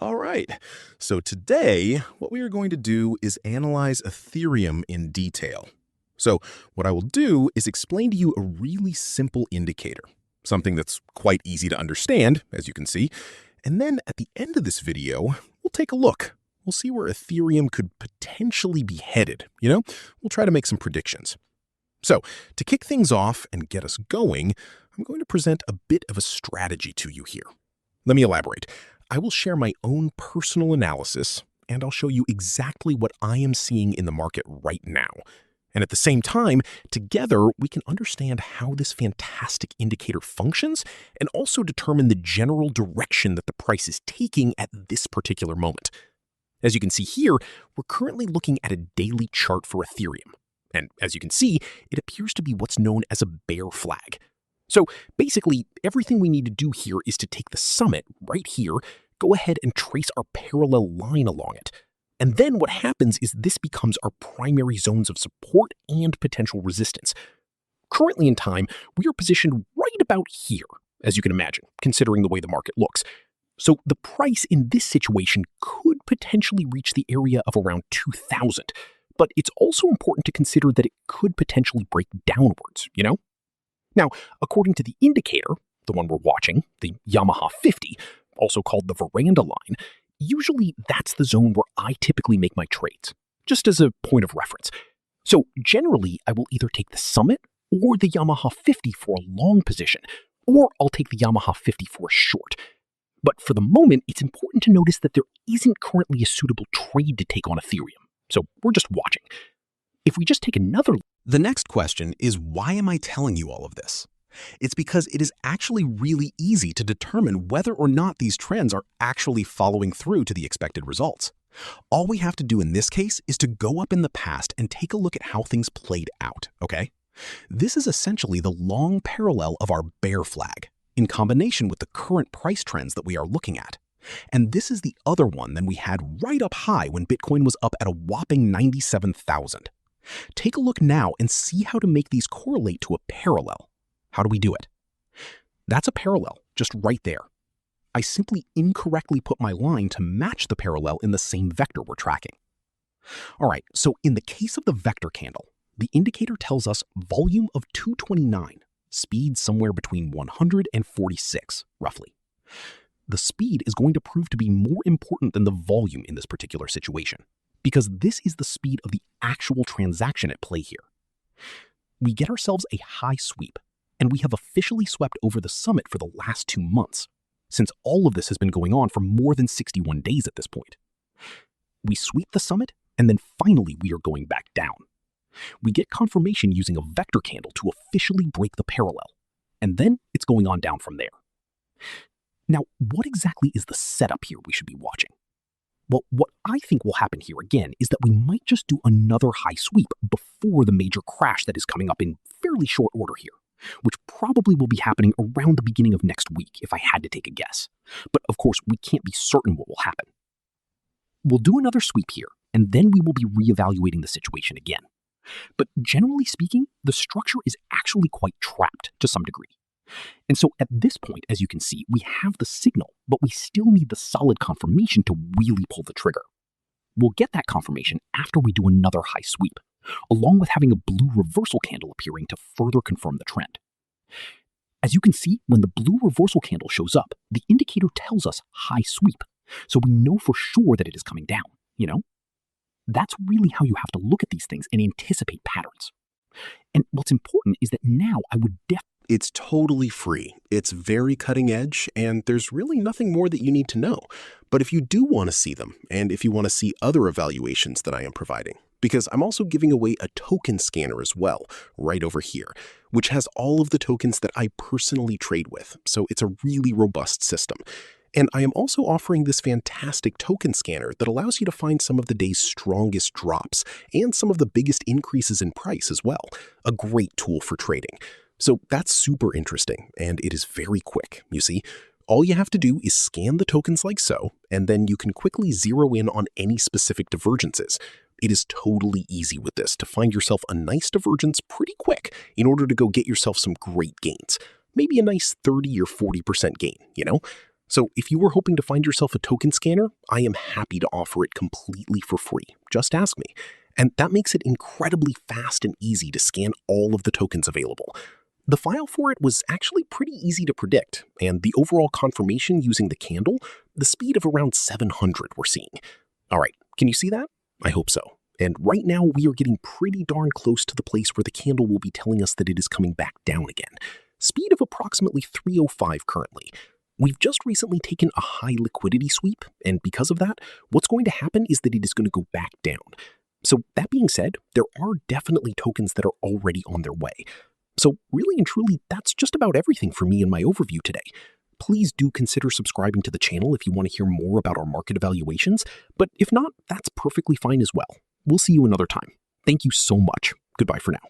All right. So today, what we are going to do is analyze Ethereum in detail. So what I will do is explain to you a really simple indicator, something that's quite easy to understand, as you can see. And then at the end of this video, we'll take a look. We'll see where Ethereum could potentially be headed. We'll try to make some predictions. So to kick things off and get us going, I'm going to present a bit of a strategy to you here. Let me elaborate. I will share my own personal analysis, and I'll show you exactly what I am seeing in the market right now. And at the same time, together, we can understand how this fantastic indicator functions and also determine the general direction that the price is taking at this particular moment. As you can see here, we're currently looking at a daily chart for Ethereum. And as you can see, it appears to be what's known as a bear flag. So basically, everything we need to do here is to take the summit right here, go ahead and trace our parallel line along it. And then what happens is this becomes our primary zones of support and potential resistance. Currently in time, we are positioned right about here, as you can imagine, considering the way the market looks. So the price in this situation could potentially reach the area of around 2,000. But it's also important to consider that it could potentially break downwards, Now, according to the indicator, the one we're watching, the Yamaha 50, also called the veranda line, usually that's the zone where I typically make my trades, just as a point of reference. So generally, I will either take the summit or the Yamaha 50 for a long position, or I'll take the Yamaha 50 for a short. But for the moment, it's important to notice that there isn't currently a suitable trade to take on Ethereum. So we're just watching. If we just take another... The next question is, why am I telling you all of this? It's because it is actually really easy to determine whether or not these trends are actually following through to the expected results. All we have to do in this case is to go up in the past and take a look at how things played out, okay? This is essentially the long parallel of our bear flag, in combination with the current price trends that we are looking at. And this is the other one that we had right up high when Bitcoin was up at a whopping 97,000. Take a look now and see how to make these correlate to a parallel. How do we do it? That's a parallel, just right there. I simply incorrectly put my line to match the parallel in the same vector we're tracking. All right, so in the case of the vector candle, the indicator tells us volume of 229, speed somewhere between 100 and 46, roughly. The speed is going to prove to be more important than the volume in this particular situation, because this is the speed of the actual transaction at play here. We get ourselves a high sweep, and we have officially swept over the summit for the last 2 months, since all of this has been going on for more than 61 days at this point. We sweep the summit, and then finally we are going back down. We get confirmation using a vector candle to officially break the parallel, and then it's going on down from there. Now, what exactly is the setup here we should be watching? Well, what I think will happen here again is that we might just do another high sweep before the major crash that is coming up in fairly short order here, which probably will be happening around the beginning of next week if I had to take a guess. But of course, we can't be certain what will happen. We'll do another sweep here, and then we will be reevaluating the situation again. But generally speaking, the structure is actually quite trapped to some degree. And so at this point, as you can see, we have the signal, but we still need the solid confirmation to really pull the trigger. We'll get that confirmation after we do another high sweep, along with having a blue reversal candle appearing to further confirm the trend. As you can see, when the blue reversal candle shows up, the indicator tells us high sweep, so we know for sure that it is coming down, That's really how you have to look at these things and anticipate patterns. And what's important is that now I would It's totally free. It's very cutting edge, and there's really nothing more that you need to know. But if you do want to see them, and if you want to see other evaluations that I am providing, because I'm also giving away a token scanner as well, right over here, which has all of the tokens that I personally trade with. So it's a really robust system. And I am also offering this fantastic token scanner that allows you to find some of the day's strongest drops and some of the biggest increases in price as well. A great tool for trading. So that's super interesting, and it is very quick, you see. All you have to do is scan the tokens like so, and then you can quickly zero in on any specific divergences. It is totally easy with this to find yourself a nice divergence pretty quick in order to go get yourself some great gains. Maybe a nice 30 or 40% gain, So if you were hoping to find yourself a token scanner, I am happy to offer it completely for free. Just ask me. And that makes it incredibly fast and easy to scan all of the tokens available. The file for it was actually pretty easy to predict, and the overall confirmation using the candle, the speed of around 700 we're seeing. All right, can you see that? I hope so. And right now we are getting pretty darn close to the place where the candle will be telling us that it is coming back down again. Speed of approximately 305 currently. We've just recently taken a high liquidity sweep, and because of that, what's going to happen is that it is going to go back down. So that being said, there are definitely tokens that are already on their way. So really and truly, that's just about everything for me in my overview today. Please do consider subscribing to the channel if you want to hear more about our market evaluations, but if not, that's perfectly fine as well. We'll see you another time. Thank you so much. Goodbye for now.